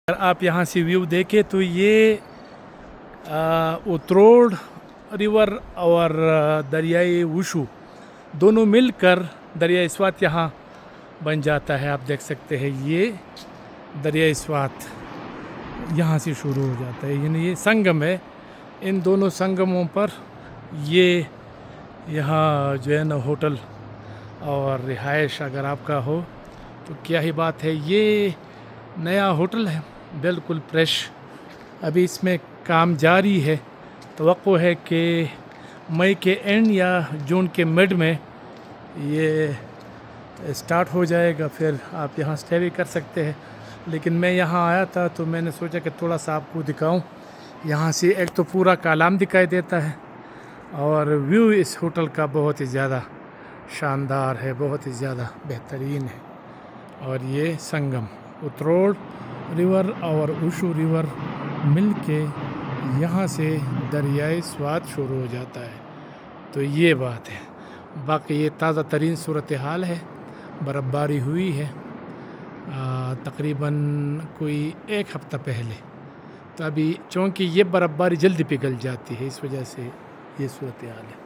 अगर आप यहाँ से व्यू देखें तो ये उतरोड़ रिवर और दरियाई वुशु दोनों मिलकर दरियाई स्वात यहाँ बन जाता है। आप देख सकते हैं ये दरियाई स्वात यहाँ से शुरू हो जाता है, यानी ये संगम है। इन दोनों संगमों पर ये यहाँ जो है ना होटल और रिहाइश अगर आपका हो तो क्या ही बात है। ये नया होटल है, बिल्कुल फ्रेश, अभी इसमें काम जारी है। तवक्को है कि मई के एंड या जून के मिड में ये स्टार्ट हो जाएगा, फिर आप यहाँ स्टे भी कर सकते हैं। लेकिन मैं यहाँ आया था तो मैंने सोचा कि थोड़ा सा आपको दिखाऊं। यहाँ से एक तो पूरा कालाम दिखाई देता है और व्यू इस होटल का बहुत ही ज़्यादा शानदार है, बहुत ही ज़्यादा बेहतरीन है। और ये संगम उतरोड़ रिवर और वुशु रिवर मिल के यहाँ से दरियाई स्वात शुरू हो जाता है। तो ये बात है। बाकी ये ताज़ा तरीन सूरत हाल है, बर्फ़बारी हुई है तकरीबन कोई एक हफ़्ता पहले। तो अभी चूँकि ये बर्फ़बारी जल्दी पिघल जाती है, इस वजह से ये सूरत हाल है।